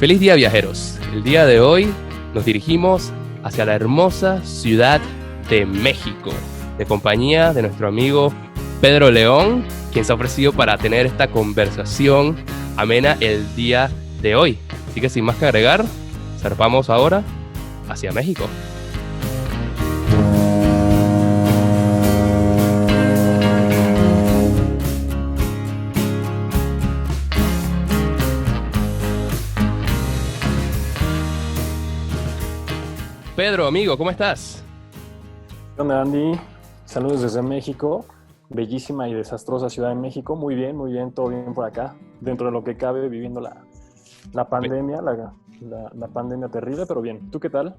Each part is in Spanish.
Feliz día, viajeros. El día de hoy nos dirigimos hacia la hermosa ciudad de México, de compañía de nuestro amigo Pedro León, quien se ha ofrecido para tener esta conversación amena el día de hoy. Así que sin más que agregar, zarpamos ahora hacia México. Pedro, amigo, ¿cómo estás? ¿Qué onda, Andy? Saludos desde México, bellísima y desastrosa Ciudad de México. Muy bien, todo bien por acá. Dentro de lo que cabe, viviendo la pandemia, la pandemia terrible, pero bien. ¿Tú qué tal?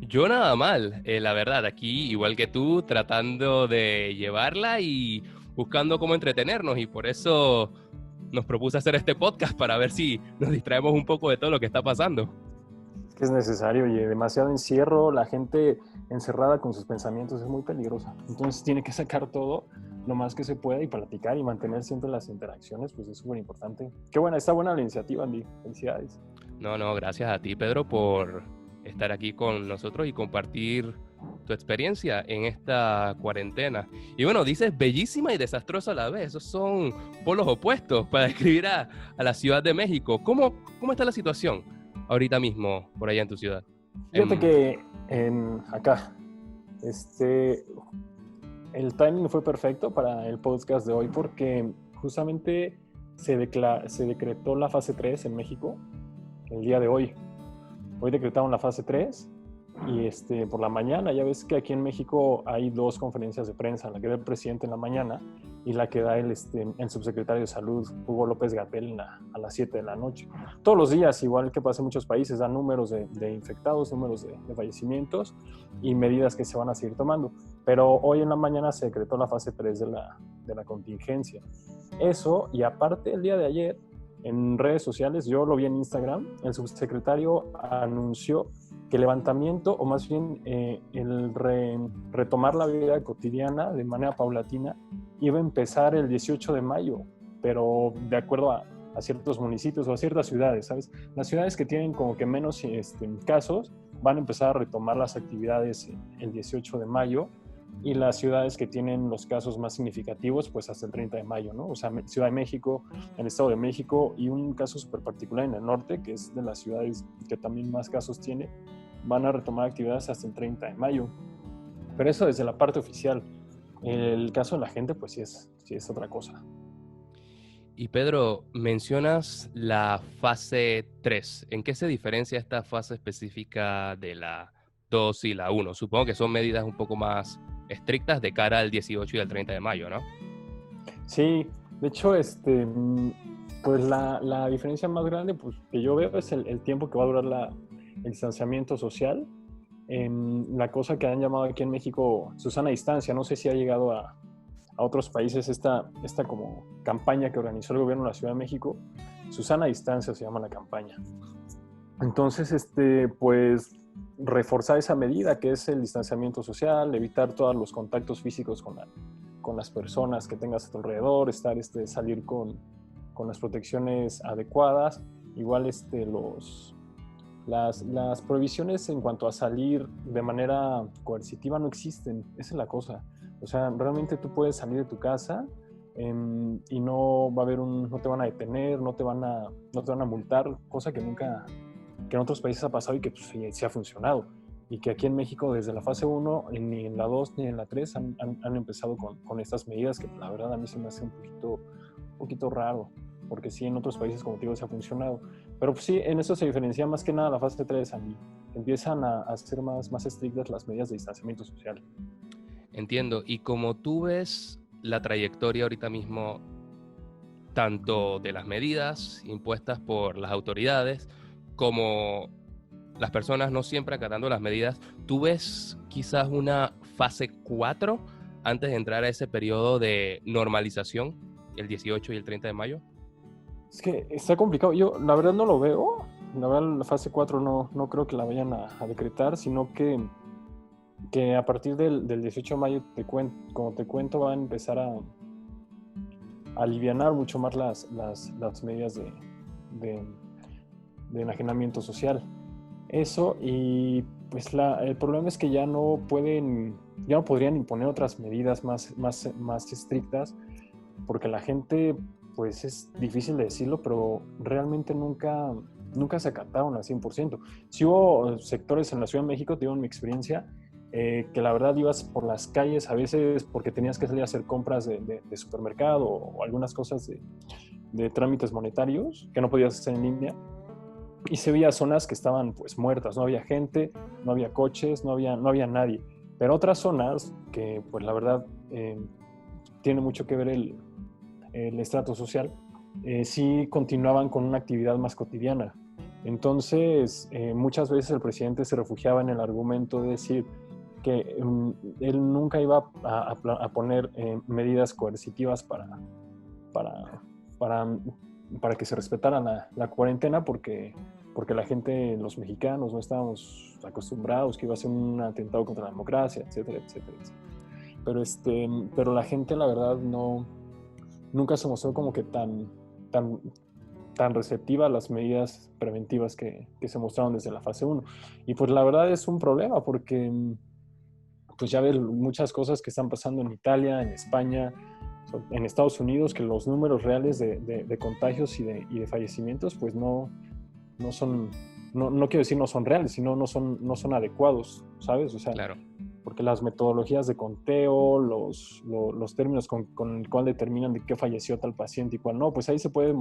Yo nada mal, la verdad, aquí igual que tú, tratando de llevarla y buscando cómo entretenernos, y por eso nos propuse hacer este podcast para ver si nos distraemos un poco de todo lo que está pasando. Es que es necesario y demasiado encierro, la gente encerrada con sus pensamientos es muy peligrosa. Entonces tiene que sacar todo lo más que se pueda y platicar y mantener siempre las interacciones, pues es súper importante. Qué buena, está buena la iniciativa, Andy. Felicidades. No, gracias a ti, Pedro, por estar aquí con nosotros y compartir tu experiencia en esta cuarentena. Y bueno, dices bellísima y desastrosa a la vez. Esos son polos opuestos para describir a la Ciudad de México. ¿Cómo está la situación ahorita mismo por allá en tu ciudad? Fíjate que acá, el timing fue perfecto para el podcast de hoy porque justamente se decretó la fase 3 en México el día de hoy. Hoy decretaron la fase 3 y por la mañana, ya ves que aquí en México hay dos conferencias de prensa, la que da el presidente en la mañana y la que da el subsecretario de Salud, Hugo López-Gatell, a las 7 de la noche. Todos los días, igual que pasa en muchos países, dan números de infectados, números de fallecimientos y medidas que se van a seguir tomando. Pero hoy en la mañana se decretó la fase 3 de la contingencia. Eso, y aparte el día de ayer, en redes sociales, yo lo vi en Instagram, el subsecretario anunció que el levantamiento, o más bien retomar la vida cotidiana de manera paulatina, iba a empezar el 18 de mayo, pero de acuerdo a ciertos municipios o a ciertas ciudades, ¿sabes? Las ciudades que tienen como que menos casos van a empezar a retomar las actividades el 18 de mayo, y las ciudades que tienen los casos más significativos, pues hasta el 30 de mayo, ¿no? O sea, Ciudad de México, el Estado de México, y un caso súper particular en el norte, que es de las ciudades que también más casos tiene, van a retomar actividades hasta el 30 de mayo. Pero eso desde la parte oficial. El caso de la gente, pues sí es otra cosa. Y Pedro, mencionas la fase 3. ¿En qué se diferencia esta fase específica de la 2 y la 1? Supongo que son medidas un poco más estrictas de cara al 18 y al 30 de mayo, ¿no? Sí, de hecho, pues la diferencia más grande, pues, que yo veo es el tiempo que va a durar el distanciamiento social. La cosa que han llamado aquí en México Susana Distancia, no sé si ha llegado a otros países esta como campaña que organizó el gobierno de la Ciudad de México. Susana Distancia se llama la campaña. Entonces, pues reforzar esa medida que es el distanciamiento social, evitar todos los contactos físicos con las personas que tengas a tu alrededor, salir con las protecciones adecuadas. Igual las prohibiciones en cuanto a salir de manera coercitiva no existen, esa es la cosa. O sea, realmente tú puedes salir de tu casa y no va a haber no te van a detener, no te van a multar, cosa que en otros países ha pasado y que pues, sí ha funcionado. Y que aquí en México desde la fase 1, ni en la 2 ni en la 3 han empezado con estas medidas que la verdad a mí se me hace un poquito raro, porque sí en otros países, como te digo, se ha funcionado. Pero pues, sí, en eso se diferencia más que nada la fase 3, a mí. Empiezan a ser más estrictas las medidas de distanciamiento social. Entiendo. Y como tú ves la trayectoria ahorita mismo, tanto de las medidas impuestas por las autoridades, como las personas no siempre acatando las medidas, ¿tú ves quizás una fase 4 antes de entrar a ese periodo de normalización, el 18 y el 30 de mayo? Es que está complicado. Yo la verdad no lo veo. La verdad la fase 4 no creo que la vayan a decretar, sino que a partir del 18 de mayo, como te cuento, va a empezar a alivianar mucho más las medidas de enajenamiento social. Eso, y pues el problema es que ya no podrían imponer otras medidas más estrictas, porque la gente, pues es difícil de decirlo, pero realmente nunca se acataron al 100%. Sí hubo sectores en la Ciudad de México, te digo en mi experiencia, que la verdad ibas por las calles a veces porque tenías que salir a hacer compras de supermercado o algunas cosas de trámites monetarios que no podías hacer en línea, y se veía zonas que estaban pues muertas, no había gente, no había coches, no había nadie. Pero otras zonas que pues la verdad tiene mucho que ver el estrato social, sí continuaban con una actividad más cotidiana. Entonces, muchas veces el presidente se refugiaba en el argumento de decir que él nunca iba a poner medidas coercitivas para, para que se respetara la cuarentena, porque la gente, los mexicanos, no estábamos acostumbrados que iba a ser un atentado contra la democracia, etcétera, etcétera, etcétera. Pero la gente, la verdad, nunca se mostró como que tan receptiva a las medidas preventivas que se mostraron desde la fase 1. Y pues la verdad es un problema, porque pues ya ves muchas cosas que están pasando en Italia, en España, en Estados Unidos, que los números reales de contagios y de fallecimientos pues no son, no quiero decir no son reales, sino no son adecuados, ¿sabes? O sea, Claro. porque las metodologías de conteo, los términos con el cual determinan de qué falleció tal paciente y cuál no, pues ahí se puede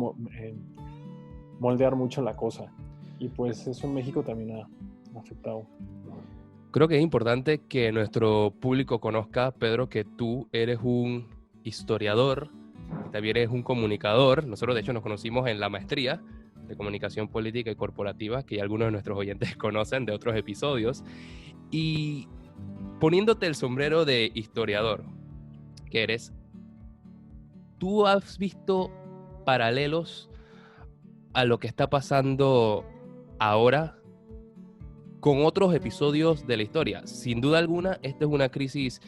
moldear mucho la cosa. Y pues eso en México también ha afectado. Creo que es importante que nuestro público conozca, Pedro, que tú eres un historiador, y también eres un comunicador. Nosotros, de hecho, nos conocimos en la maestría de Comunicación Política y Corporativa, que ya algunos de nuestros oyentes conocen de otros episodios. Y poniéndote el sombrero de historiador que eres, ¿tú has visto paralelos a lo que está pasando ahora con otros episodios de la historia? Sin duda alguna, esta es una crisis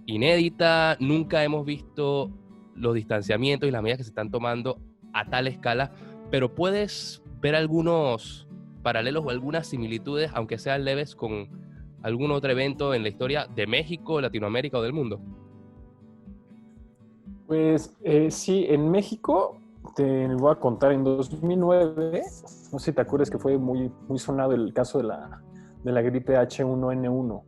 inédita. Nunca hemos visto los distanciamientos y las medidas que se están tomando a tal escala, pero ¿puedes ver algunos paralelos o algunas similitudes, aunque sean leves, con algún otro evento en la historia de México, Latinoamérica o del mundo? Pues sí, en México te voy a contar en 2009, no sé si te acuerdas que fue muy sonado el caso de la gripe H1N1,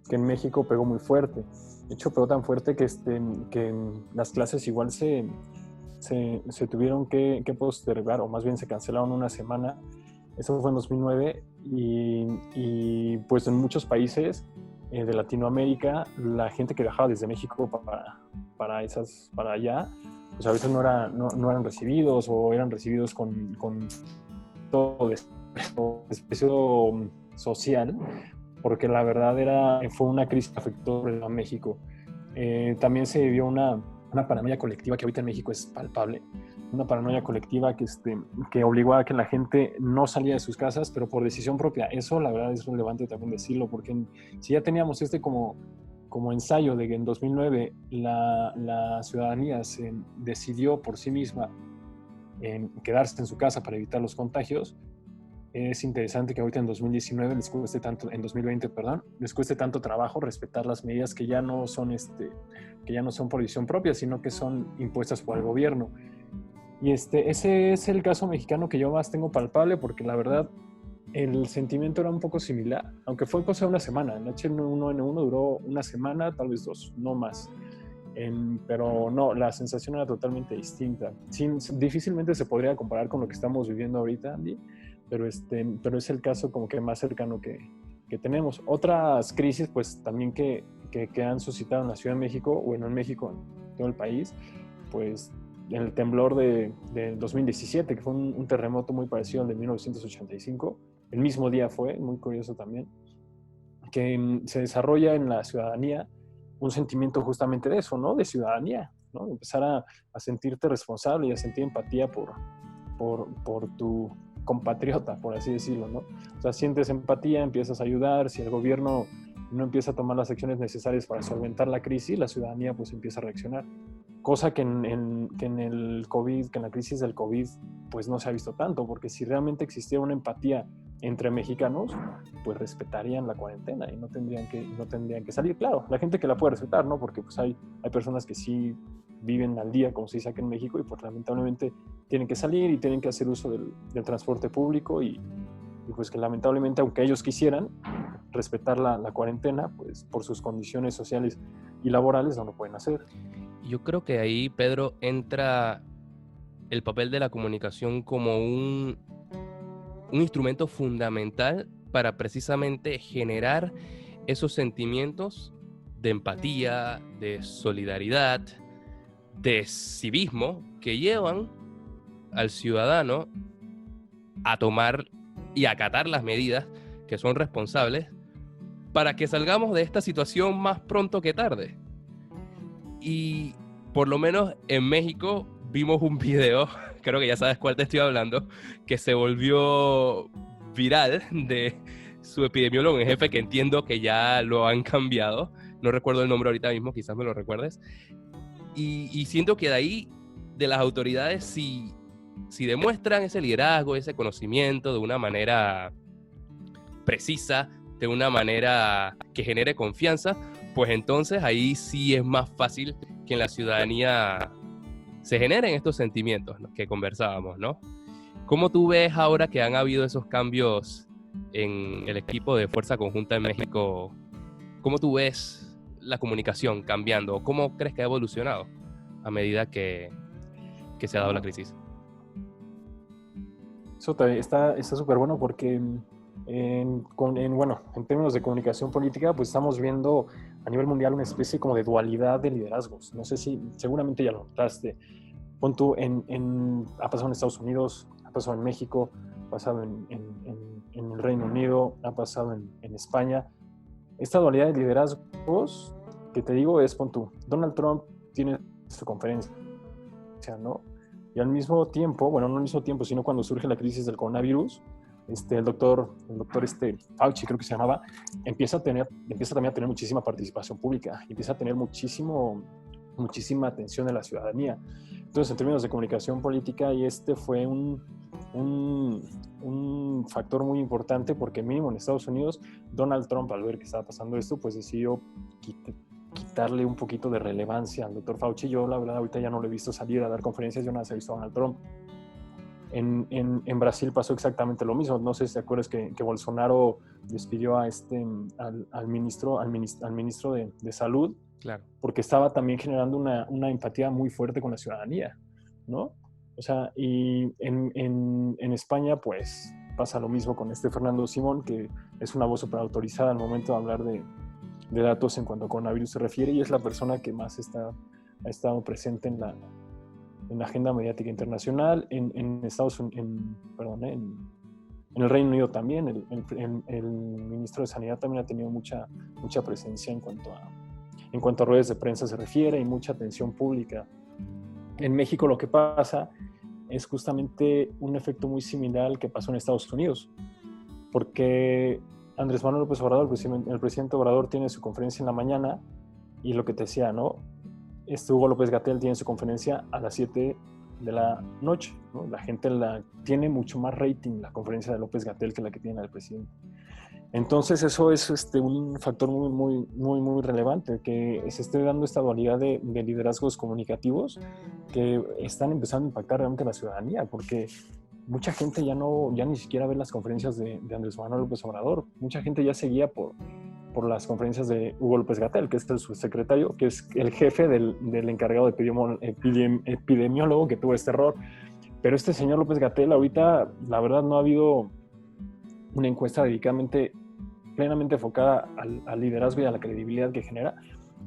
que en México pegó muy fuerte. De hecho, pegó tan fuerte que las clases igual se tuvieron que postergar, o más bien se cancelaron una semana. Eso fue en 2009, y pues en muchos países de Latinoamérica, la gente que viajaba desde México para allá, pues a veces no eran recibidos, o eran recibidos con todo desprecio social, porque la verdad fue una crisis que afectó a México. También se vivió una paranoia colectiva que ahorita en México es palpable, una paranoia colectiva que obligó a que la gente no salía de sus casas, pero por decisión propia. Eso la verdad es relevante también decirlo, porque si ya teníamos como ensayo de que en 2009 la ciudadanía se decidió por sí misma en quedarse en su casa para evitar los contagios, es interesante que ahorita en 2019 en 2020, perdón, les cueste tanto trabajo respetar las medidas que ya no son por decisión propia, sino que son impuestas por el gobierno. Y ese es el caso mexicano que yo más tengo palpable, porque la verdad el sentimiento era un poco similar, aunque fue cosa de una semana. El H1N1 duró una semana, tal vez dos, no más. Pero no, la sensación era totalmente distinta. Difícilmente se podría comparar con lo que estamos viviendo ahorita, Andy, pero es el caso como que más cercano que tenemos. Otras crisis, pues también que han suscitado en la Ciudad de México, o en México, en todo el país, pues el temblor de 2017, que fue un terremoto muy parecido al de 1985, el mismo día fue, muy curioso también, que se desarrolla en la ciudadanía un sentimiento justamente de eso, ¿no? De ciudadanía, ¿no? Empezar a sentirte responsable y a sentir empatía por tu compatriota, por así decirlo, ¿no? O sea, sientes empatía, empiezas a ayudar. Si el gobierno no empieza a tomar las acciones necesarias para solventar la crisis, la ciudadanía pues empieza a reaccionar cosa que que en el COVID, que en la crisis del COVID, pues no se ha visto tanto, porque si realmente existiera una empatía entre mexicanos, pues respetarían la cuarentena y no tendrían que salir. Claro, la gente que la puede respetar, ¿no? Porque pues hay personas que sí viven al día, como se dice aquí en México, y pues lamentablemente tienen que salir y tienen que hacer uso del transporte público y pues que lamentablemente, aunque ellos quisieran respetar la cuarentena, pues por sus condiciones sociales y laborales no lo pueden hacer. Yo creo que ahí, Pedro, entra el papel de la comunicación como un instrumento fundamental para precisamente generar esos sentimientos de empatía, de solidaridad, de civismo que llevan al ciudadano a tomar y acatar las medidas que son responsables para que salgamos de esta situación más pronto que tarde. Y por lo menos en México vimos un video, creo que ya sabes cuál te estoy hablando, que se volvió viral de su epidemiólogo en jefe, que entiendo que ya lo han cambiado. No recuerdo el nombre ahorita mismo, quizás me lo recuerdes. Y siento que de ahí, de las autoridades, si demuestran ese liderazgo, ese conocimiento de una manera precisa, de una manera que genere confianza, pues entonces ahí sí es más fácil que en la ciudadanía se generen estos sentimientos, ¿no?, que conversábamos, ¿no? ¿Cómo tú ves ahora que han habido esos cambios en el equipo de Fuerza Conjunta en México? ¿Cómo tú ves la comunicación cambiando? ¿Cómo crees que ha evolucionado a medida que se ha dado la crisis? Eso está súper bueno porque bueno, en términos de comunicación política, pues estamos viendo a nivel mundial una especie como de dualidad de liderazgos. No sé si seguramente ya lo notaste. Pon tú, ha pasado en Estados Unidos, ha pasado en México, ha pasado en el Reino Unido, ha pasado en España. Esta dualidad de liderazgos, que te digo, es, pon tú, Donald Trump tiene su conferencia, ¿no? Y al mismo tiempo, bueno, no al mismo tiempo, sino cuando surge la crisis del coronavirus, el doctor Fauci, creo que se llamaba, empieza también a tener muchísima participación pública, empieza a tener muchísima atención de la ciudadanía. Entonces, en términos de comunicación política, y fue un factor muy importante, porque mínimo en Estados Unidos, Donald Trump, al ver que estaba pasando esto, pues decidió quitarle un poquito de relevancia al doctor Fauci. Yo, la verdad, ahorita ya no lo he visto salir a dar conferencias, yo nada más he visto a Donald Trump. En Brasil pasó exactamente lo mismo. No sé si te acuerdas que Bolsonaro despidió a al ministro de Salud, claro, porque estaba también generando una empatía muy fuerte con la ciudadanía, ¿no? O sea, y en España, pues, pasa lo mismo con Fernando Simón, que es una voz súper autorizada al momento de hablar de datos en cuanto a coronavirus se refiere, y es la persona que más ha estado presente en la agenda mediática internacional. En el Reino Unido también, el ministro de Sanidad también ha tenido mucha presencia en cuanto a redes de prensa se refiere, y mucha atención pública. En México lo que pasa es justamente un efecto muy similar al que pasó en Estados Unidos, porque Andrés Manuel López Obrador, el presidente Obrador, tiene su conferencia en la mañana, y lo que te decía, ¿no? Hugo López-Gatell tiene su conferencia a las 7 de la noche, ¿no? La gente tiene mucho más rating la conferencia de López-Gatell que la que tiene el presidente. Entonces eso es un factor muy relevante, que se esté dando esta dualidad de liderazgos comunicativos que están empezando a impactar realmente a la ciudadanía, porque mucha gente ya ni siquiera ve las conferencias de Andrés Manuel López Obrador. Mucha gente ya seguía por las conferencias de Hugo López-Gatell, que es el subsecretario, que es el jefe del encargado de epidemiólogo que tuvo este error. Pero señor López-Gatell, ahorita, la verdad, no ha habido una encuesta plenamente enfocada al liderazgo y a la credibilidad que genera,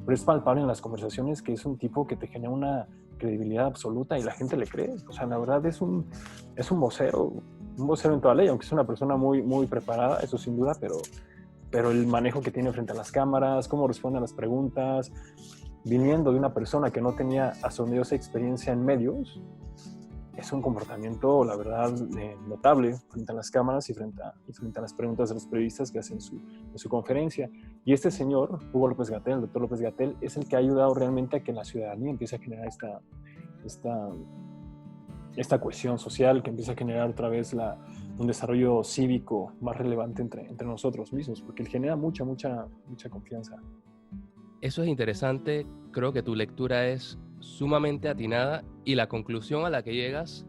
pero es palpable en las conversaciones que es un tipo que te genera una credibilidad absoluta y la gente le cree. O sea, la verdad es un vocero en toda ley, aunque es una persona muy preparada, eso sin duda, pero el manejo que tiene frente a las cámaras, cómo responde a las preguntas, viniendo de una persona que no tenía asombriosa experiencia en medios, es un comportamiento, la verdad, notable frente a las cámaras y frente a las preguntas de los periodistas que hacen en su conferencia. Y este señor, Hugo López-Gatell, el doctor López-Gatell, es el que ha ayudado realmente a que la ciudadanía empiece a generar esta cohesión social, que empieza a generar otra vez un desarrollo cívico más relevante entre nosotros mismos, porque él genera mucha confianza. Eso es interesante, creo que tu lectura es sumamente atinada y la conclusión a la que llegas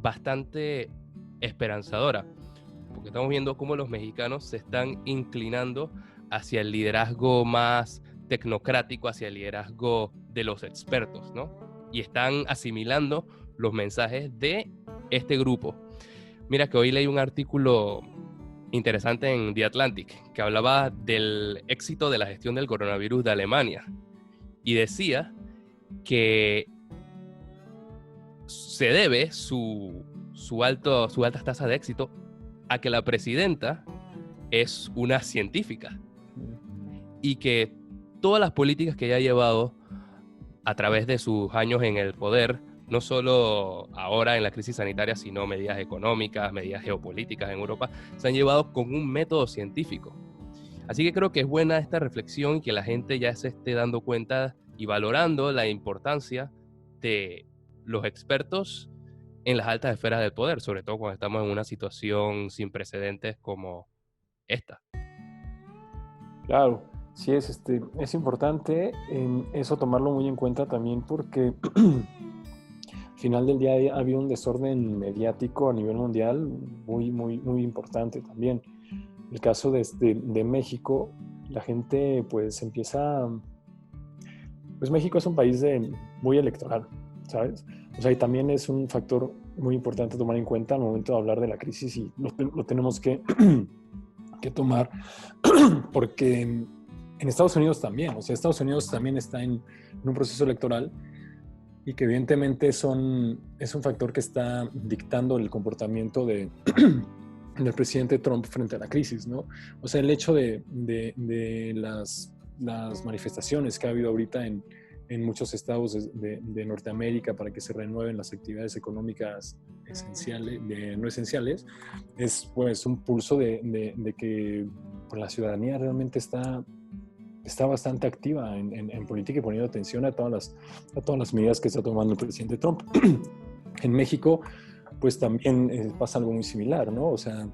bastante esperanzadora, porque estamos viendo cómo los mexicanos se están inclinando hacia el liderazgo más tecnocrático, hacia el liderazgo de los expertos, ¿no? Y están asimilando los mensajes de este grupo. Mira que hoy leí un artículo interesante en The Atlantic que hablaba del éxito de la gestión del coronavirus de Alemania y decía que se debe su altas tasas de éxito a que la presidenta es una científica y que todas las políticas que ella ha llevado a través de sus años en el poder, no solo ahora en la crisis sanitaria, sino medidas económicas, medidas geopolíticas en Europa, se han llevado con un método científico. Así que creo que es buena esta reflexión y que la gente ya se esté dando cuenta y valorando la importancia de los expertos en las altas esferas del poder, sobre todo cuando estamos en una situación sin precedentes como esta. Claro, sí es importante eso tomarlo muy en cuenta también porque al final del día había un desorden mediático a nivel mundial muy importante también. El caso de México, la gente pues empieza... Pues México es un país muy electoral, ¿sabes? O sea, y también es un factor muy importante tomar en cuenta al momento de hablar de la crisis y lo tenemos que tomar porque en Estados Unidos también, o sea, Estados Unidos también está en un proceso electoral y que evidentemente es un factor que está dictando el comportamiento del presidente Trump frente a la crisis, ¿no? O sea, el hecho de las manifestaciones que ha habido ahorita en muchos estados de Norteamérica para que se renueven las actividades económicas esenciales, no esenciales, es pues un pulso de que pues, la ciudadanía realmente está bastante activa en política y poniendo atención a todas las medidas que está tomando el presidente Trump. En México, pues también pasa algo muy similar, ¿no? O sea,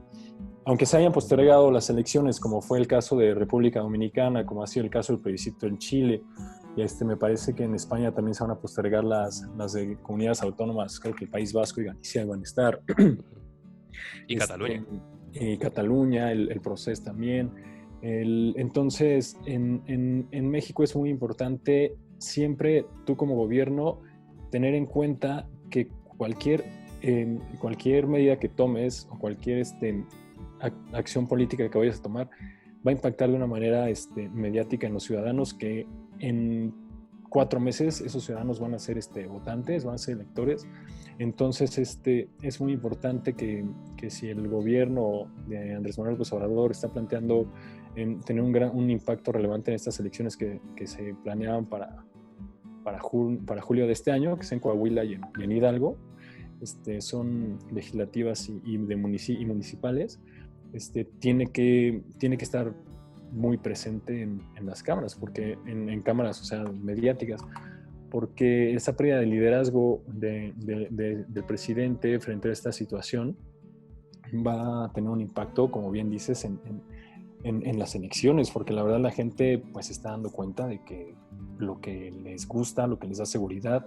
aunque se hayan postergado las elecciones, como fue el caso de República Dominicana, como ha sido el caso del plebiscito en Chile, y me parece que en España también se van a postergar las de comunidades autónomas, creo que el País Vasco y Galicia van a estar. Y Cataluña. Y Cataluña, el proceso también. Entonces, en México es muy importante siempre tú como gobierno tener en cuenta que cualquier medida que tomes o cualquier acción política que vayas a tomar va a impactar de una manera mediática en los ciudadanos que en 4 meses esos ciudadanos van a ser votantes, van a ser electores. Entonces es muy importante que si el gobierno de Andrés Manuel López Obrador está planteando tener un impacto relevante en estas elecciones que se planeaban para julio de este año, que es en Coahuila y en Hidalgo, son legislativas y municipales, tiene que estar muy presente en las cámaras, porque en cámaras, o sea, mediáticas, porque esa pérdida de liderazgo del presidente frente a esta situación va a tener un impacto, como bien dices, en las elecciones, porque la verdad la gente pues se está dando cuenta de que lo que les gusta, lo que les da seguridad,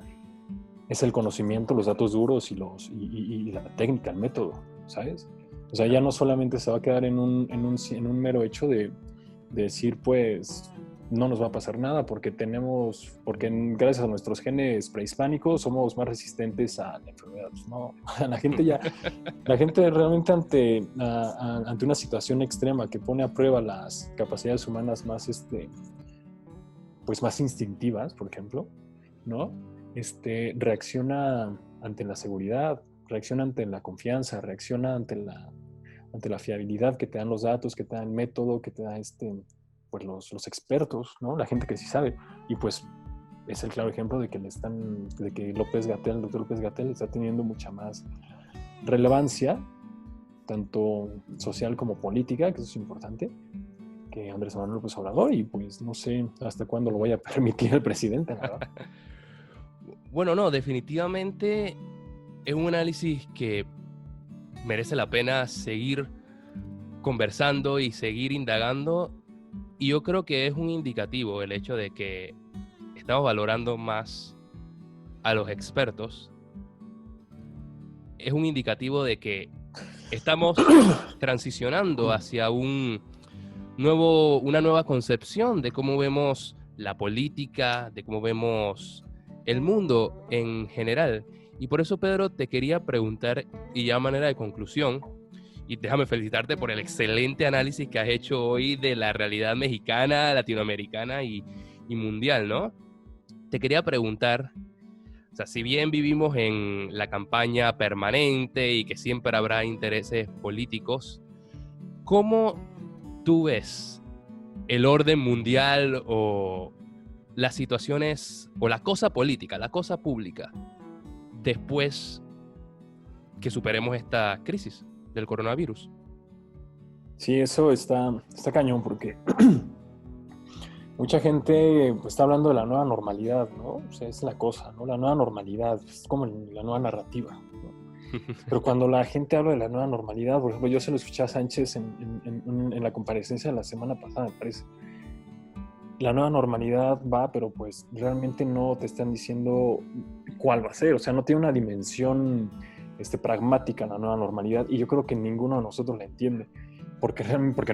es el conocimiento, los datos duros y la técnica, el método, ¿sabes? O sea, ya no solamente se va a quedar en un mero hecho de decir, pues, no nos va a pasar nada porque gracias a nuestros genes prehispánicos somos más resistentes a la enfermedad. No, la gente realmente ante una situación extrema que pone a prueba las capacidades humanas más, pues más instintivas, por ejemplo, ¿no? Reacciona ante la seguridad, reacciona ante la confianza, reacciona ante la fiabilidad que te dan los datos, que te dan el método, que te dan pues los expertos, ¿no? La gente que sí sabe. Y pues es el claro ejemplo de que de que el doctor López Gatell está teniendo mucha más relevancia, tanto social como política, que eso es importante, que Andrés Manuel López Obrador, y pues no sé hasta cuándo lo vaya a permitir el presidente, la verdad. Bueno, no, definitivamente es un análisis que merece la pena seguir conversando y seguir indagando, y yo creo que es un indicativo el hecho de que estamos valorando más a los expertos. Es un indicativo de que estamos transicionando hacia una nueva concepción de cómo vemos la política, de cómo vemos el mundo en general. Y por eso, Pedro, te quería preguntar, y ya a manera de conclusión, y déjame felicitarte por el excelente análisis que has hecho hoy de la realidad mexicana, latinoamericana y mundial, ¿no? Te quería preguntar, o sea, si bien vivimos en la campaña permanente y que siempre habrá intereses políticos, ¿cómo tú ves el orden mundial o las situaciones o la cosa política, la cosa pública, después que superemos esta crisis del coronavirus? Sí, eso está cañón porque mucha gente pues, está hablando de la nueva normalidad, ¿no? O sea, es la cosa, ¿no? La nueva normalidad, es como la nueva narrativa, ¿no? Pero cuando la gente habla de la nueva normalidad, por ejemplo, yo se lo escuché a Sánchez en la comparecencia de la semana pasada, me parece. La nueva normalidad va, pero pues realmente no te están diciendo cuál va a ser, o sea, no tiene una dimensión pragmática la nueva normalidad, y yo creo que ninguno de nosotros la entiende, porque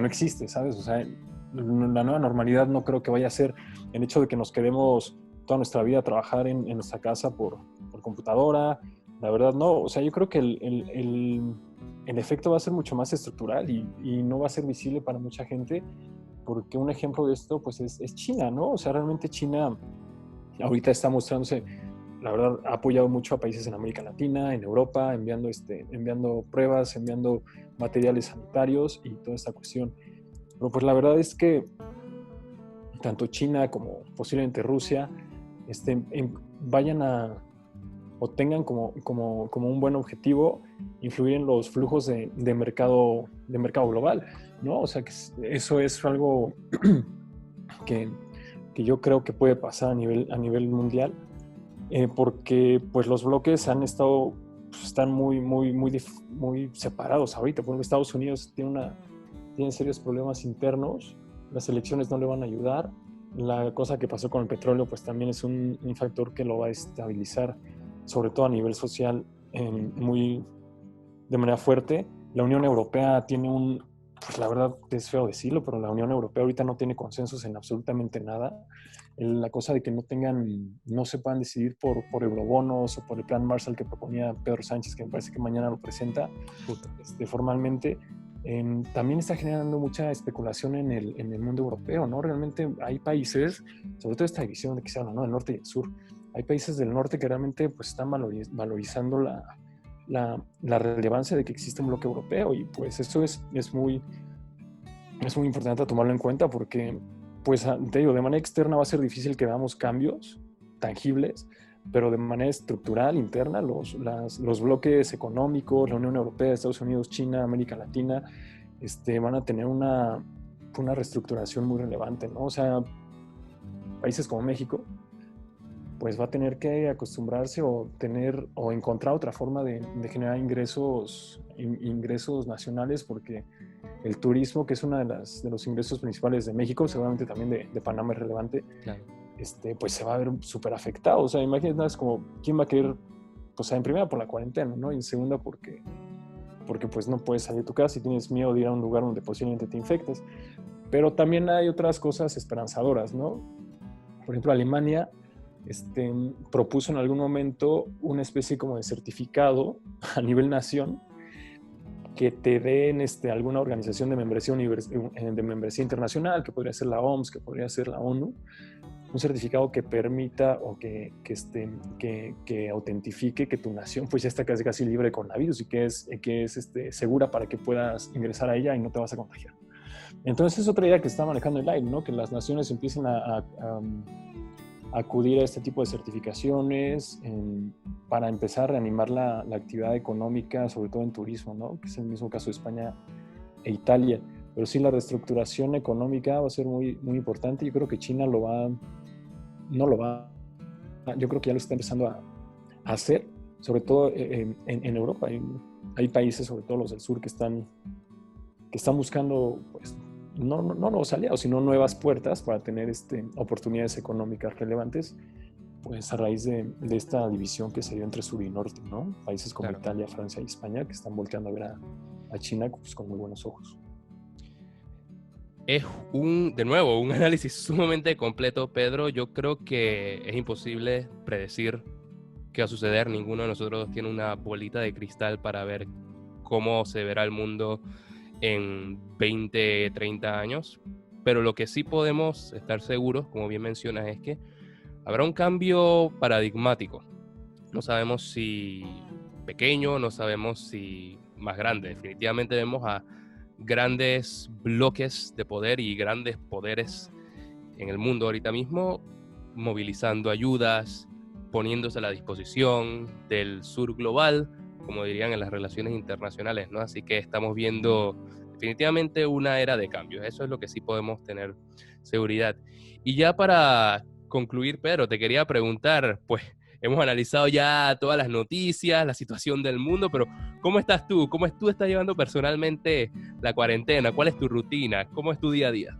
no existe, ¿sabes? O sea, la nueva normalidad no creo que vaya a ser el hecho de que nos quedemos toda nuestra vida a trabajar en nuestra casa por computadora. La verdad no, o sea, yo creo que el efecto va a ser mucho más estructural y no va a ser visible para mucha gente, porque un ejemplo de esto pues es China, ¿no? O sea, realmente China ahorita está mostrándose, la verdad, ha apoyado mucho a países en América Latina, en Europa, enviando pruebas, enviando materiales sanitarios y toda esta cuestión. Pero pues la verdad es que tanto China como posiblemente Rusia vayan o tengan como un buen objetivo influir en los flujos de mercado global, ¿no? O sea, que eso es algo que yo creo que puede pasar a nivel mundial, porque pues los bloques están muy separados ahorita. Por ejemplo, Estados Unidos tiene serios problemas internos, las elecciones no le van a ayudar, la cosa que pasó con el petróleo pues también es un factor que lo va a estabilizar, sobre todo a nivel social, de manera fuerte. La Unión Europea tiene pues la verdad es feo decirlo, pero la Unión Europea ahorita no tiene consensos en absolutamente nada. La cosa de que no se puedan decidir por eurobonos o por el plan Marshall que proponía Pedro Sánchez, que me parece que mañana lo presenta formalmente, también está generando mucha especulación en el mundo europeo, ¿no? Realmente hay países, sobre todo esta división de que se habla, ¿no? Del norte y el sur, hay países del norte que realmente pues están valorizando la relevancia de que existe un bloque europeo, y pues eso es muy importante tomarlo en cuenta, porque pues te digo, de manera externa va a ser difícil que veamos cambios tangibles, pero de manera estructural, interna, los bloques económicos, la Unión Europea, Estados Unidos, China, América Latina, van a tener una reestructuración muy relevante, ¿no? O sea, países como México pues va a tener que acostumbrarse o encontrar otra forma de generar ingresos nacionales, porque el turismo, que es uno de los ingresos principales de México, seguramente también de Panamá es relevante, claro. Pues se va a ver súper afectado. O sea, imagínate, como quién va a querer, pues en primera por la cuarentena, ¿no? Y en segunda porque pues no puedes salir de tu casa y tienes miedo de ir a un lugar donde posiblemente te infectes. Pero también hay otras cosas esperanzadoras, ¿no? Por ejemplo, Alemania propuso en algún momento una especie como de certificado a nivel nación que te den alguna organización de membresía internacional, que podría ser la OMS, que podría ser la ONU, un certificado que permita o que autentifique que tu nación pues ya está casi libre de coronavirus y que es segura para que puedas ingresar a ella y no te vas a contagiar. Entonces es otra idea que está manejando el AIL, ¿no? Que las naciones empiecen acudir a este tipo de certificaciones para empezar a reanimar la actividad económica, sobre todo en turismo, ¿no? Que es el mismo caso de España e Italia. Pero sí, la reestructuración económica va a ser muy, muy importante. Yo creo que China yo creo que ya lo está empezando a hacer, sobre todo en Europa. Hay países, sobre todo los del sur, que están buscando, pues, no nuevos aliados, sino nuevas puertas para tener oportunidades económicas relevantes, pues a raíz de esta división que se dio entre sur y norte, ¿no? Países como Italia, Francia y España, que están volteando a ver a China, pues, con muy buenos ojos. Es de nuevo, un análisis sumamente completo, Pedro. Yo creo que es imposible predecir qué va a suceder. Ninguno de nosotros tiene una bolita de cristal para ver cómo se verá el mundo en 20, 30 años. Pero lo que sí podemos estar seguros, como bien mencionas, es que habrá un cambio paradigmático. No sabemos si pequeño, no sabemos si más grande. Definitivamente vemos a grandes bloques de poder y grandes poderes en el mundo ahorita mismo, movilizando ayudas, poniéndose a la disposición del sur global, como dirían en las relaciones internacionales, ¿no? Así que estamos viendo definitivamente una era de cambios. Eso es lo que sí podemos tener seguridad. Y ya para concluir, Pedro, te quería preguntar, pues hemos analizado ya todas las noticias, la situación del mundo, pero ¿cómo estás tú? ¿Cómo tú estás llevando personalmente la cuarentena? ¿Cuál es tu rutina? ¿Cómo es tu día a día?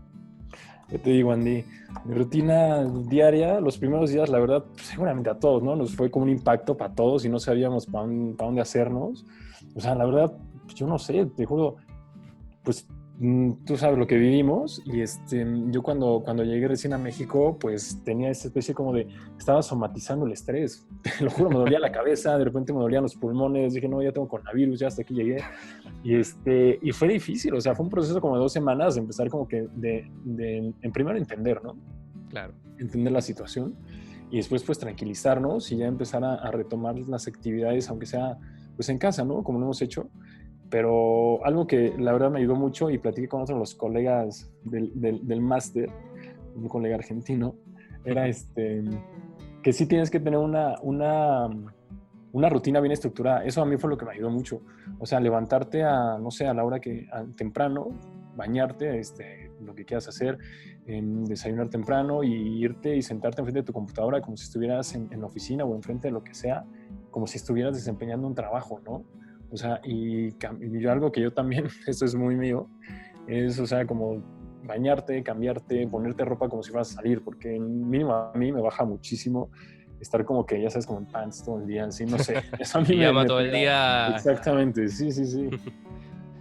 ¿Qué te digo, Andy? Mi rutina diaria, los primeros días, la verdad, pues, seguramente a todos, ¿no? Nos fue como un impacto para todos y no sabíamos para dónde hacernos. O sea, la verdad, pues, yo no sé, te juro, pues tú sabes lo que vivimos y yo cuando llegué recién a México, pues tenía esa especie como de, estaba somatizando el estrés. Te lo juro, me dolía la cabeza, de repente me dolían los pulmones, dije, no, ya tengo coronavirus, ya hasta aquí llegué. Y fue difícil, o sea, fue un proceso como de 2 semanas de empezar como que en primero entender, ¿no? Claro. Entender la situación y después pues tranquilizarnos y ya empezar a retomar las actividades, aunque sea pues en casa, ¿no? Como lo hemos hecho. Pero algo que la verdad me ayudó mucho y platiqué con otros los colegas del máster, un colega argentino, era que sí tienes que tener una rutina bien estructurada. Eso a mí fue lo que me ayudó mucho. O sea, levantarte no sé, a la hora temprano, bañarte, lo que quieras hacer, desayunar temprano y irte y sentarte enfrente de tu computadora como si estuvieras en la oficina o enfrente de lo que sea, como si estuvieras desempeñando un trabajo, ¿no? O sea, y algo que yo también, esto es muy mío, es, o sea, como bañarte, cambiarte, ponerte ropa como si fueras a salir, porque mínimo a mí me baja muchísimo estar como que, ya sabes, como en pants todo el día, así, no sé. Eso a mí me todo pega. el día. Exactamente, sí.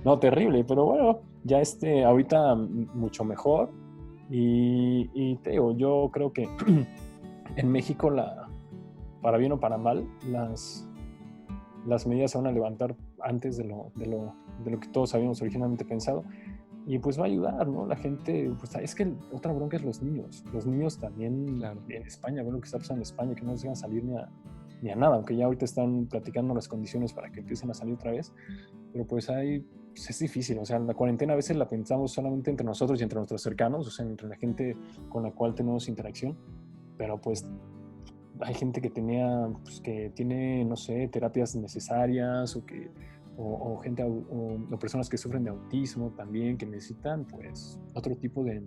No, terrible, pero bueno, ya ahorita mucho mejor. Y te digo, yo creo que en México, para bien o para mal, las medidas se van a levantar antes de lo que todos habíamos originalmente pensado. Y pues va a ayudar, ¿no? La gente, pues es que otra bronca es los niños. Los niños también, claro, en España, bueno, lo que está pasando en España, que no les dejan salir ni a nada, aunque ya ahorita están platicando las condiciones para que empiecen a salir otra vez. Pero pues es difícil, o sea, la cuarentena a veces la pensamos solamente entre nosotros y entre nuestros cercanos, o sea, entre la gente con la cual tenemos interacción, pero pues hay gente que pues, que tiene, no sé, terapias necesarias o gente o personas que sufren de autismo también, que necesitan pues otro tipo de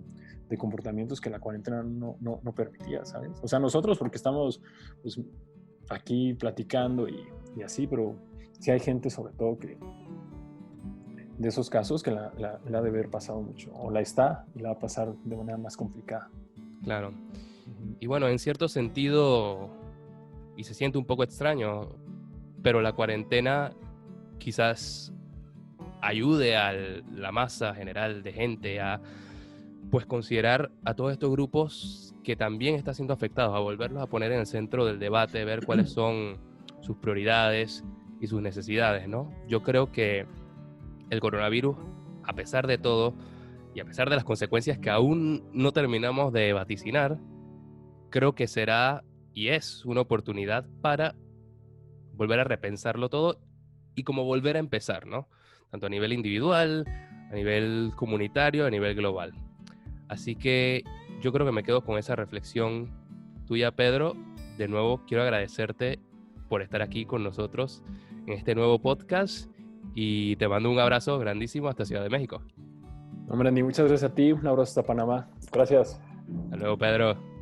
comportamientos que la cuarentena no permitía, ¿sabes? O sea, nosotros porque estamos pues aquí platicando y así, pero sí hay gente sobre todo que de esos casos que la ha de haber pasado mucho, o la está y la va a pasar de manera más complicada. Claro. Y bueno, en cierto sentido, y se siente un poco extraño, pero la cuarentena quizás ayude a la masa general de gente a pues considerar a todos estos grupos que también están siendo afectados, a volverlos a poner en el centro del debate, ver cuáles son sus prioridades y sus necesidades, ¿no? Yo creo que el coronavirus, a pesar de todo, y a pesar de las consecuencias que aún no terminamos de vaticinar, creo que será y es una oportunidad para volver a repensarlo todo y como volver a empezar, ¿no? Tanto a nivel individual, a nivel comunitario, a nivel global. Así que yo creo que me quedo con esa reflexión tuya, Pedro, de nuevo quiero agradecerte por estar aquí con nosotros en este nuevo podcast y te mando un abrazo grandísimo hasta Ciudad de México. Hombre, Andy, muchas gracias a ti. Un abrazo hasta Panamá. Gracias. Hasta luego, Pedro.